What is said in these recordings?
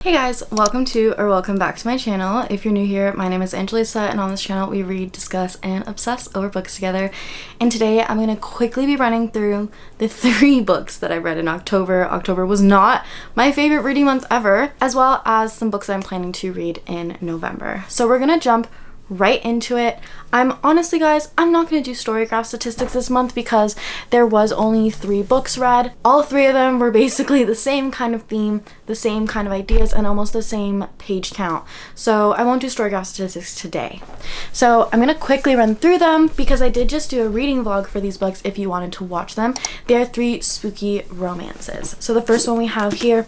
Hey guys, welcome back to my channel. If you're new here, my name is Angelisa, and on this channel we read, discuss, and obsess over books together. And today I'm going to quickly be running through the 3 books that I read in October. October was not my favorite reading month ever, as well as some books I'm planning to read in November. So we're going to jump right into it. Honestly guys, I'm not going to do Storygraph statistics this month because there was only 3 books read. All 3 of them were basically the same kind of theme, the same kind of ideas, and almost the same page count. So I won't do Storygraph statistics today. So I'm going to quickly run through them because I did just do a reading vlog for these books if you wanted to watch them. They are 3 spooky romances. So the first one we have here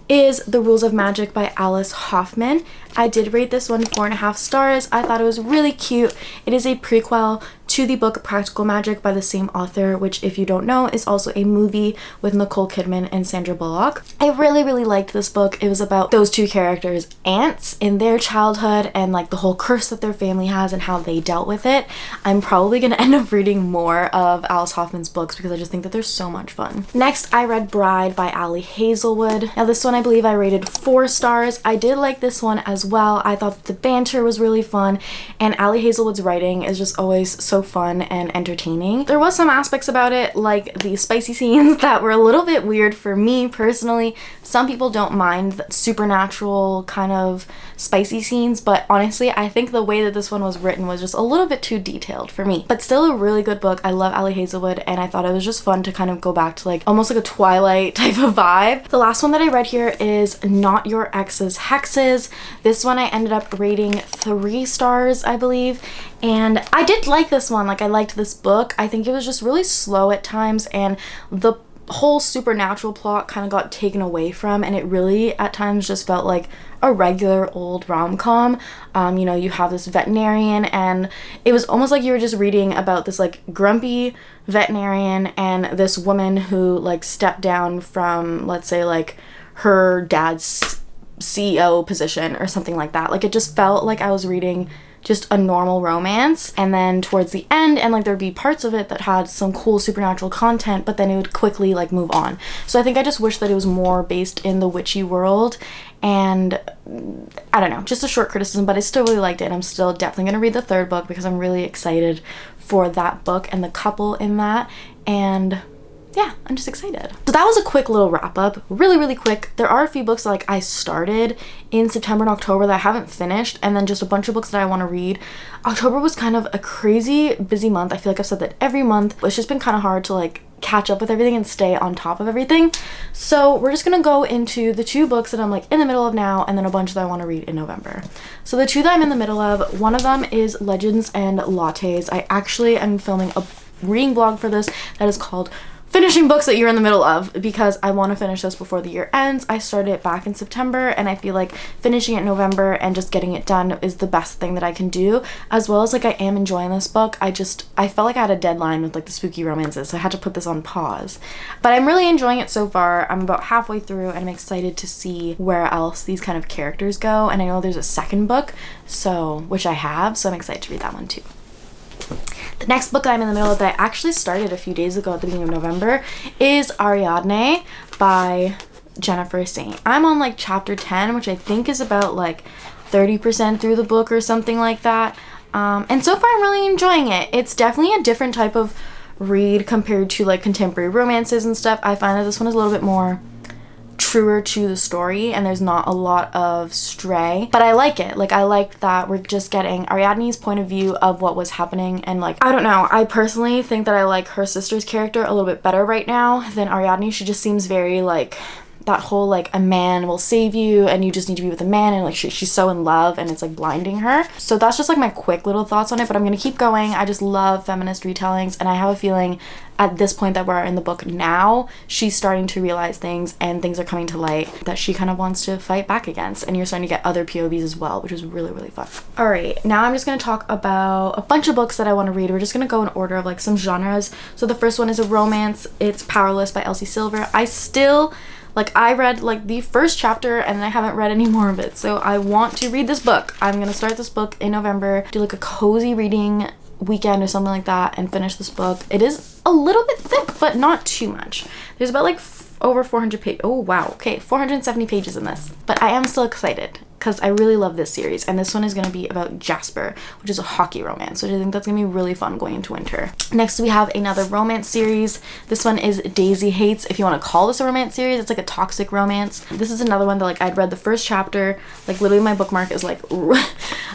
is The Rules of Magic by Alice Hoffman. I did rate this one 4.5 stars. I thought it was really cute. It is a prequel to the book Practical Magic by the same author, which, if you don't know, is also a movie with Nicole Kidman and Sandra Bullock. I really liked this book. It was about those 2 characters' aunts in their childhood and like the whole curse that their family has and how they dealt with it. I'm probably going to end up reading more of Alice Hoffman's books because I just think that they're so much fun. Next, I read Bride by Ali Hazelwood. Now this one I believe I rated 4 stars. I did like this one as well. I thought that the banter was really fun, and Ali Hazelwood's writing is just always so fun and entertaining. There was some aspects about it, like the spicy scenes, that were a little bit weird for me personally. Some people don't mind the supernatural kind of spicy scenes, but honestly I think the way that this one was written was just a little bit too detailed for me. But still a really good book. I love Ali Hazelwood, and I thought it was just fun to kind of go back to like almost like a Twilight type of vibe. The last one that I read here is Not Your Ex's Hexes. This one I ended up rating 3 stars, I believe, and I did like this one. Like, I liked this book. I think it was just really slow at times, and the whole supernatural plot kind of got taken away from, and it really at times just felt like a regular old rom-com. You know, you have this veterinarian, and it was almost like you were just reading about this like grumpy veterinarian and this woman who like stepped down from, let's say, like her dad's CEO position or something like that. Like, it just felt like I was reading just a normal romance, and then towards the end, and like there'd be parts of it that had some cool supernatural content, but then it would quickly like move on. So I think I just wish that it was more based in the witchy world, and I don't know, just a short criticism, but I still really liked it. I'm still definitely gonna read the 3rd book because I'm really excited for that book and the couple in that, and yeah, I'm just excited. So that was a quick little wrap up, really quick. There are a few books that like I started in September and October that I haven't finished, and then just a bunch of books that I want to read. October was kind of a crazy busy month. I feel like I've said that every month. It's just been kind of hard to like catch up with everything and stay on top of everything. So we're just gonna go into the 2 books that I'm like in the middle of now, and then a bunch that I want to read in November. So the 2 that I'm in the middle of, one of them is Legends and Lattes. I actually am filming a reading vlog for this that is called Finishing Books That You're in the Middle Of, because I want to finish this before the year ends. I started it back in September, and I feel like finishing it in November and just getting it done is the best thing that I can do, as well as like I am enjoying this book. I felt like I had a deadline with like the spooky romances, so I had to put this on pause. But I'm really enjoying it so far. I'm about halfway through, and I'm excited to see where else these kind of characters go, and I know there's a 2nd book, which I have, so I'm excited to read that one too. The next book that I'm in the middle of that I actually started a few days ago at the beginning of November is Ariadne by Jennifer Saint. I'm on like chapter 10, which I think is about like 30% through the book or something like that. And so far I'm really enjoying it. It's definitely a different type of read compared to like contemporary romances and stuff. I find that this one is a little bit more truer to the story, and there's not a lot of stray, but I like it. Like, I like that we're just getting Ariadne's point of view of what was happening, and like, I don't know, I personally think that I like her sister's character a little bit better right now than Ariadne. She just seems very like that whole like a man will save you and you just need to be with a man, and like she's so in love and it's like blinding her. So that's just like my quick little thoughts on it, but I'm gonna keep going. I just love feminist retellings, and I have a feeling at this point that we're in the book now, she's starting to realize things, and things are coming to light that she kind of wants to fight back against, and you're starting to get other POVs as well, which is really fun. All right, now I'm just going to talk about a bunch of books that I want to read. We're just going to go in order of like some genres. So the first one is a romance. It's Powerless by Elsie. I read like the first chapter and I haven't read any more of it, so I want to read this book. I'm gonna start this book in November, do like a cozy reading weekend or something like that, and finish this book. It is a little bit thick, but not too much. There's about like over 400 pages. Oh wow, okay, 470 pages in this. But I am still excited because I really love this series, and this one is going to be about Jasper, which is a hockey romance, which I think that's going to be really fun going into winter. Next we have another romance series. This one is Daisy Hates, if you want to call this a romance series. It's like a toxic romance. This is another one that like I'd read the first chapter, like literally my bookmark is like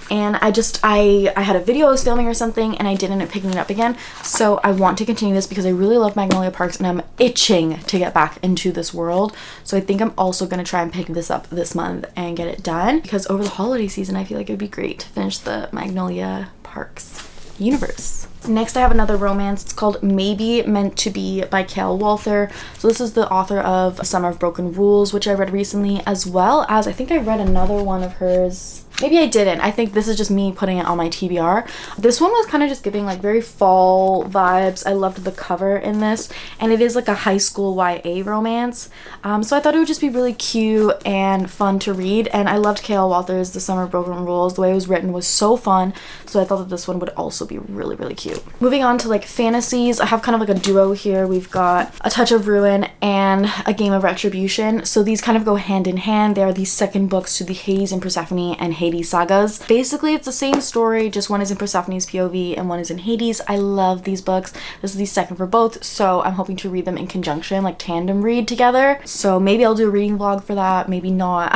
and I had a video I was filming or something and I didn't end up picking it up again, so I want to continue this because I really love Magnolia Parks and I'm itching to get back into this world. So I think I'm also going to try and pick this up this month and get it done, because over the holiday season I feel like it would be great to finish the Magnolia Parks universe. Next I have another romance. It's called Maybe Meant to Be by Walther. So this is the author of Summer of Broken Rules, which I read recently, as well as I think I read another one of hers. Maybe I didn't. I think this is just me putting it on my TBR. This one was kind of just giving like very fall vibes. I loved the cover in this, and it is like a high school YA romance. So I thought it would just be really cute and fun to read, and I loved Walther's The Summer of Broken Rules. The way it was written was so fun, so I thought that this one would also be really, really cute. Moving on to like fantasies, I have kind of like a duo here. We've got A Touch of Ruin and A Game of Retribution. So these kind of go hand in hand. They are the second books to the Hades and Persephone and Hades sagas. Basically it's the same story, just one is in Persephone's POV and one is in Hades. I love these books. This is the second for both, so I'm hoping to read them in conjunction, like tandem read together. So maybe I'll do a reading vlog for that, maybe not.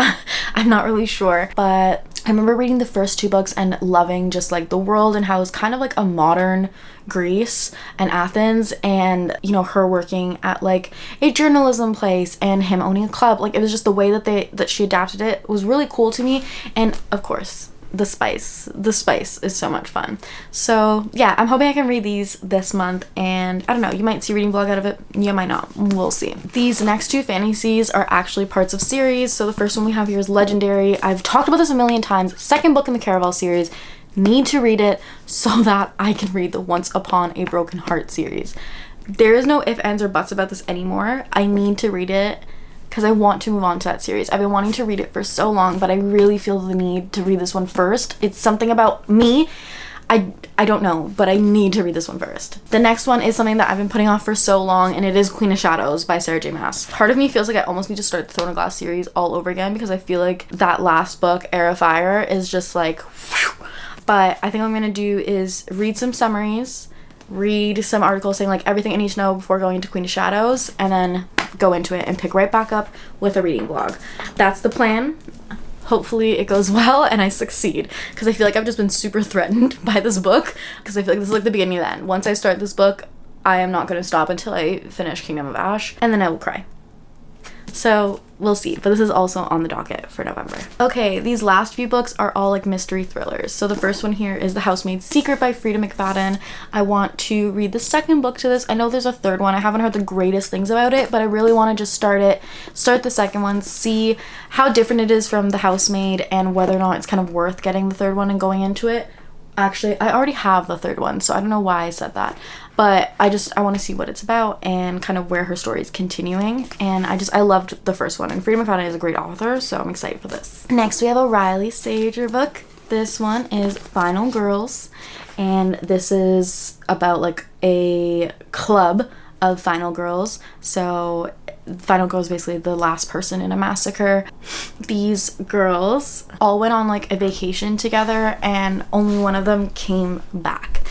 I'm not really sure, but I remember reading the first two books and loving just like the world and how it's kind of like a modern Greece and Athens, and you know, her working at like a journalism place and him owning a club. Like it was just the way that she adapted it was really cool to me, and of course the spice is so much fun. So yeah, I'm hoping I can read these this month, and I don't know, you might see a reading vlog out of it, you might not, we'll see. These next two fantasies are actually parts of series. So the first one we have here is Legendary. I've talked about this a million times. Second book in the Caraval series. Need to read it so that I can read the Once Upon a Broken Heart series. There is no ifs, ands, or buts about this anymore. I need to read it because I want to move on to that series. I've been wanting to read it for so long, but I really feel the need to read this one first. It's something about me. I don't know, but I need to read this one first. The next one is something that I've been putting off for so long, and it is Queen of Shadows by Sarah J Maas. Part of me feels like I almost need to start the Throne of Glass series all over again, because I feel like that last book, Air of Fire, is just like whew. But I think what I'm gonna do is read some summaries, read some articles saying like everything I need to know before going into Queen of Shadows, and then go into it and pick right back up with a reading vlog. That's the plan. Hopefully it goes well and I succeed, because I feel like I've just been super threatened by this book, because I feel like this is like the beginning of the end. Once I start this book, I am not going to stop until I finish Kingdom of Ash, and then I will cry. So we'll see, but this is also on the docket for November. Okay, these last few books are all like mystery thrillers. So the first one here is The Housemaid's Secret by Freida McFadden. I want to read the second book to this. I know there's a third one. I haven't heard the greatest things about it, but I really want to just start the second one, see how different it is from The Housemaid, and whether or not it's kind of worth getting the third one and going into it. Actually, I already have the third one, so I don't know why I said that, but I want to see what it's about and kind of where her story is continuing. And I loved the first one, and Freida McFadden is a great author, so I'm excited for this. Next we have a Riley Sager book. This one is Final Girls, and this is about like a club of final girls. So final girl is basically the last person in a massacre. These girls all went on like a vacation together, and only one of them came back.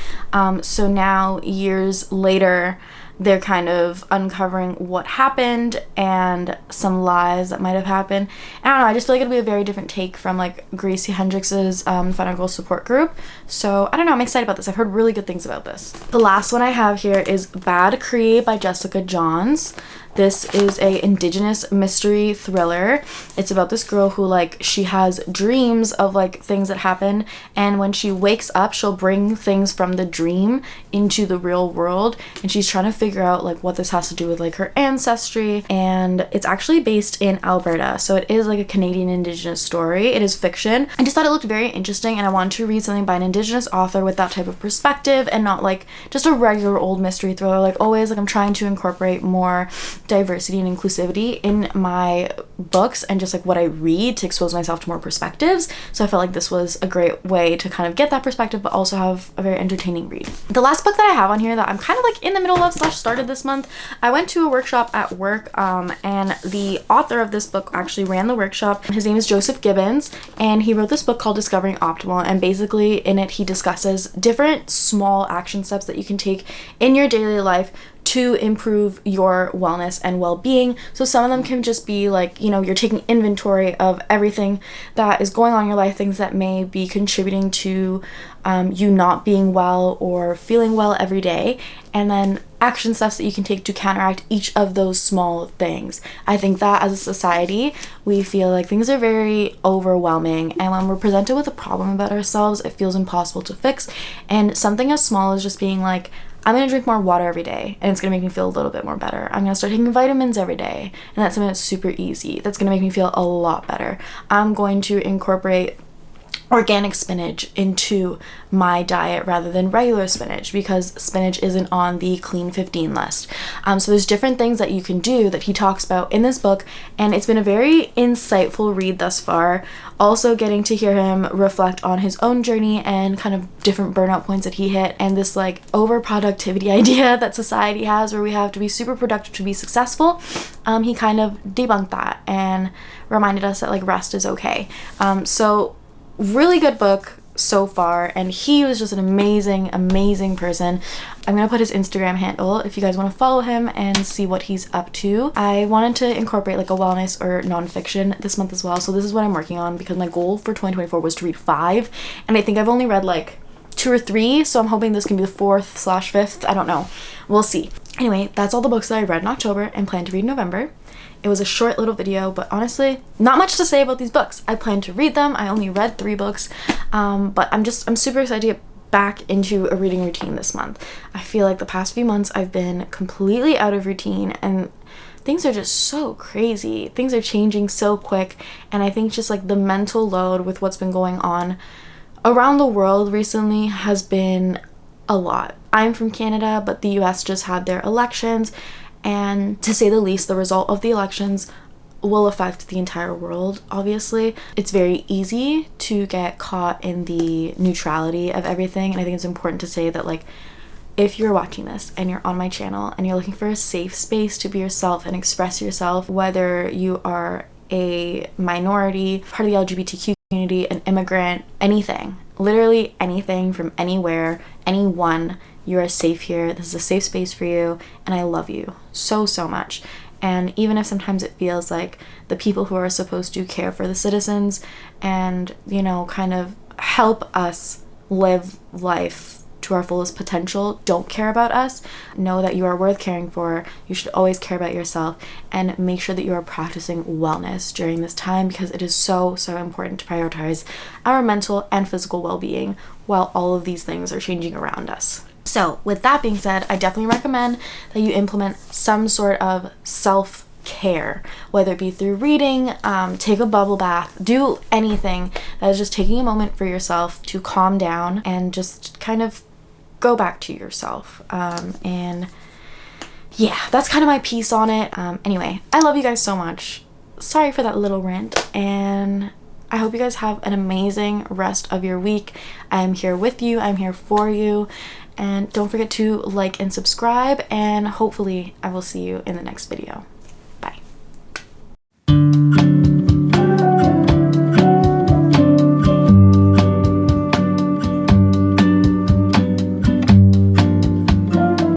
So now years later, they're kind of uncovering what happened and some lies that might have happened. I don't know, I just feel like it'll be a very different take from like Gracie Hendrix's Final Girl support group. So I don't know, I'm excited about this. I've heard really good things about this. The last one I have here is Bad Cree by Jessica Johns. This is a indigenous mystery thriller. It's about this girl who like she has dreams of like things that happen, and when she wakes up she'll bring things from the dream into the real world, and she's trying to figure out like what this has to do with like her ancestry. And it's actually based in Alberta, so it is like a Canadian indigenous story. It is fiction. I just thought it looked very interesting, and I wanted to read something by an indigenous author with that type of perspective and not like just a regular old mystery thriller. Like always, like I'm trying to incorporate more diversity and inclusivity in my books and just like what I read to expose myself to more perspectives. So I felt like this was a great way to kind of get that perspective but also have a very entertaining read. The last book that I have on here that I'm kind of like in the middle of / started this month, I went to a workshop at work and the author of this book actually ran the workshop. His name is Joseph Gibbons, and he wrote this book called Discovering Optimal, and basically in it he discusses different small action steps that you can take in your daily life to improve your wellness and well-being. So some of them can just be like, you know, you're taking inventory of everything that is going on in your life, things that may be contributing to you not being well or feeling well every day, and then action steps that you can take to counteract each of those small things. I think that as a society, we feel like things are very overwhelming, and when we're presented with a problem about ourselves, it feels impossible to fix. And something as small as just being like, I'm gonna drink more water every day and it's gonna make me feel a little bit more better. I'm gonna start taking vitamins every day, and that's something that's super easy. That's gonna make me feel a lot better. I'm going to incorporate organic spinach into my diet rather than regular spinach because spinach isn't on the clean 15 list. So there's different things that you can do that he talks about in this book, and it's been a very insightful read thus far. Also getting to hear him reflect on his own journey and kind of different burnout points that he hit, and this like overproductivity idea that society has where we have to be super productive to be successful. He kind of debunked that and reminded us that like rest is okay. So really good book so far, and he was just an amazing person. I'm gonna put his Instagram handle if you guys want to follow him and see what he's up to. I wanted to incorporate like a wellness or nonfiction this month as well, so this is what I'm working on because my goal for 2024 was to read 5, and I think I've only read like 2 or 3, so I'm hoping this can be the 4th/5th. I don't know, we'll see. Anyway, that's all the books that I read in October and plan to read in November. It was a short little video, but honestly, not much to say about these books. I plan to read them. I only read 3 books, but I'm super excited to get back into a reading routine this month. I feel like the past few months I've been completely out of routine, and things are just so crazy. Things are changing so quick, and I think just like the mental load with what's been going on around the world recently has been a lot. I'm from Canada, but the US just had their elections, and to say the least, the result of the elections will affect the entire world, obviously. It's very easy to get caught in the neutrality of everything, and I think it's important to say that like, if you're watching this and you're on my channel and you're looking for a safe space to be yourself and express yourself, whether you are a minority, part of the LGBTQ community, an immigrant, anything, literally anything from anywhere, anyone, you are safe here. This is a safe space for you, and I love you so much. And even if sometimes it feels like the people who are supposed to care for the citizens and, you know, kind of help us live life to our fullest potential don't care about us, know that you are worth caring for. You should always care about yourself, and make sure that you are practicing wellness during this time, because it is so important to prioritize our mental and physical well-being while all of these things are changing around us. So with that being said, I definitely recommend that you implement some sort of self-care, whether it be through reading, take a bubble bath, do anything that is just taking a moment for yourself to calm down and just kind of go back to yourself. And yeah, that's kind of my piece on it. Anyway, I love you guys so much. Sorry for that little rant, and I hope you guys have an amazing rest of your week. I'm here with you. I'm here for you. And don't forget to like and subscribe, and hopefully I will see you in the next video.